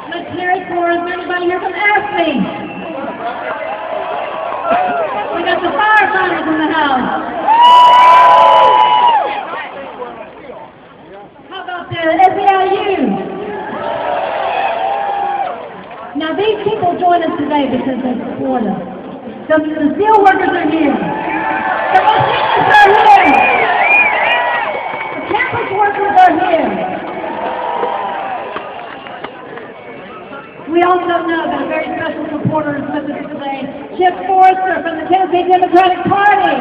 Let's hear it for us. Anybody here from AFSCME? We got the firefighters in the house. How about the SEIU? Now these people join us today because they support us. The steel workers are here. The machinists are here. The campus workers are here. We also know that a very special supporter is with us today, Chip Forrester from the Tennessee Democratic Party.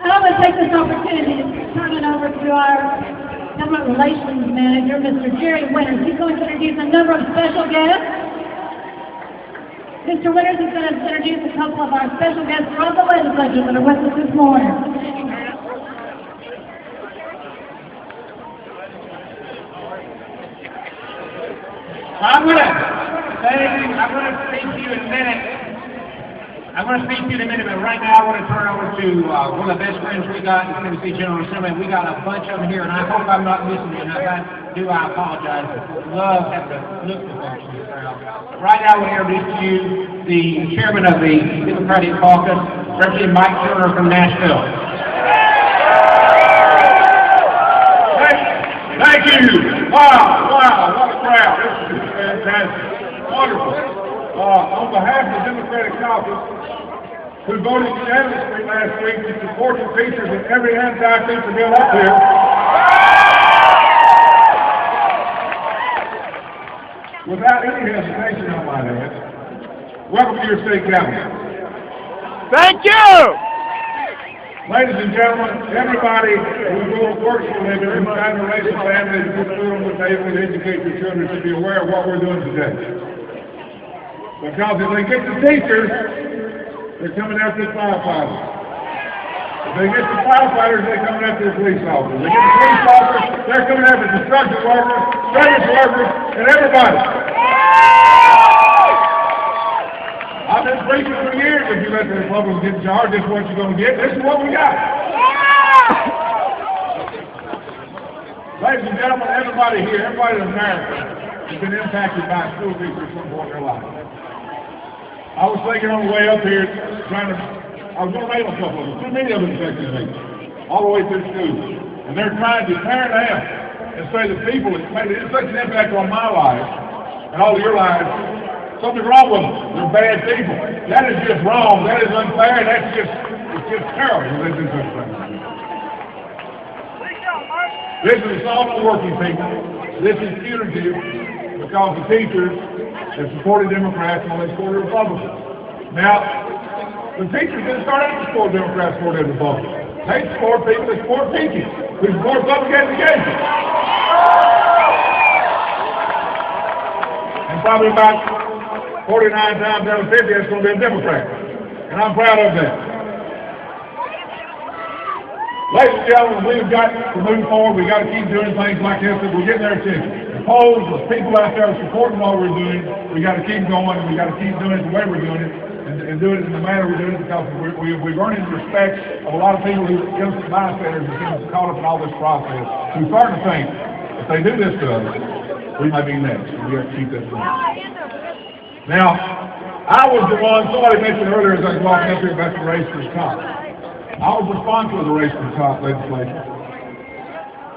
And I'm going to take this opportunity to turn it over to our Government Relations Manager, Mr. Jerry Winters. He's going to introduce a number of special guests. Mr. Winters is going to introduce a couple of our special guests from the legislature that are with us this morning. I'm going to speak to you in a minute. But right now I want to turn over to one of the best friends we got in the Tennessee General Assembly. We got a bunch of them here, and I hope I'm not missing you. And if I do, I apologize. But love having to look for folks in the crowd. Right now I want to introduce to you the chairman of the Democratic Caucus, Representative Mike Turner from Nashville. Thank you. Wow, what a crowd. This is fantastic. Wonderful. On behalf of the Democratic Caucus, who voted unanimously last week to support the teachers in every anti-teacher bill up here, without any hesitation, I might add, welcome to your state cabinet. Thank you! Ladies and gentlemen, everybody who works for living and trying to raise a family and put food on the table and educate their children should be aware of what we're doing today. Because if they get the teachers, they're coming after the firefighters. If they get the firefighters, they're coming after the police officers. If they get the police officers, they're coming after the construction workers, service workers, and everybody. I've been preaching for years, if you let the Republicans get in charge, this is what you're going to get. This is what we got. Ladies and gentlemen, everybody here, everybody in America has been impacted by a school teacher at some point in their life. I was thinking on the way up here, I was going to name a couple of them. Too many of them affected me, all the way through school. And they're trying to tear it down and say the people that made such an impact on my life and all of your lives, something's wrong with them. They're bad people. That is just wrong. That is unfair. It's just terrible. This is soft working people. This is punitive because the teachers have supported Democrats and they supported Republicans. Now, the teachers didn't start out to support Democrats, supported Republicans. They support people that support teaching, who support public education. And probably about 49 times out of 50, it's going to be a Democrat. And I'm proud of that. Ladies and gentlemen, we've got to move forward. We've got to keep doing things like this that we're getting their attention. The polls, the people out there supporting what we're doing, we got to keep going, and we got to keep doing it the way we're doing it, and do it in the manner we're doing it, because we've earned the respect of a lot of people who are innocent bystanders and get caught up in all this process. We're starting to think, if they do this to us, we might be next. We have to keep this going. Now, I was the one, somebody mentioned earlier as I was walking up here about the race to the top. I was responsible for the race to the top legislation.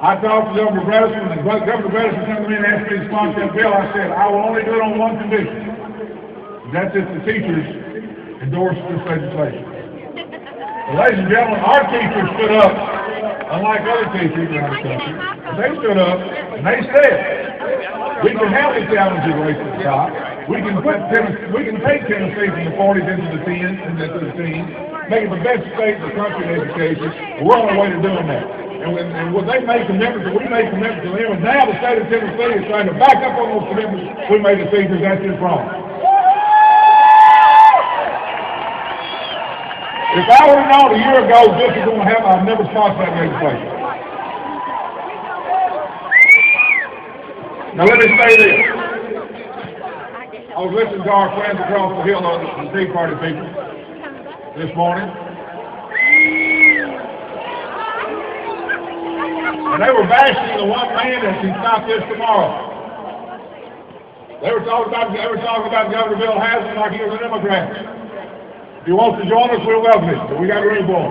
I talked to Governor Bredesen, and Governor Bredesen came to me and asked me to sponsor that bill. I said, I will only do it on one condition. That's if the teachers endorse this legislation. Well, ladies and gentlemen, our teachers stood up, unlike other teachers around the country. They stood up and they said, we can have the challenge of race to the top. We can take Tennessee from the 40s into the 10s and into the teens, make it the best state in the country in education. We're on our way to doing that. And when they made commitments, we made commitments to them, and now the state of Tennessee is trying to back up on those commitments we made to teachers. That's just wrong. If I would have known a year ago this was going to happen, I'd never sponsored that legislation. Now let me say this. I was listening to our friends across the hill on the Tea Party people this morning. And they were bashing the one man that can stop this tomorrow. They were talking about Governor Bill Haslam like he was a Democrat. If he wants to join us, we'll welcome him, but we got room for him.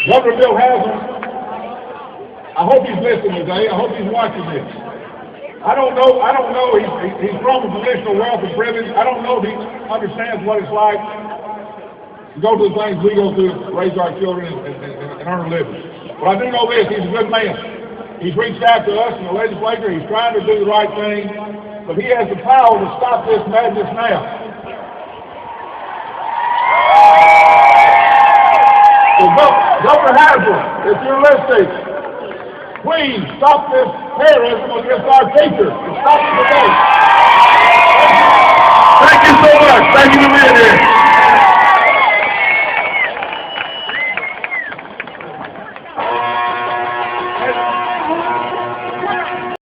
Governor Bill Haslam, I hope he's listening today. I hope he's watching this. I don't know. He's from a traditional wealth and privilege. I don't know if he understands what it's like to go through the things we go through to raise our children and earn a living. But I do know this, he's a good man. He's reached out to us in the legislature. He's trying to do the right thing, but he has the power to stop this madness now. So Governor Haslam, if you're listening, please stop this terrorism against our teachers. Stop it today. Thank you so much. Thank you for being here.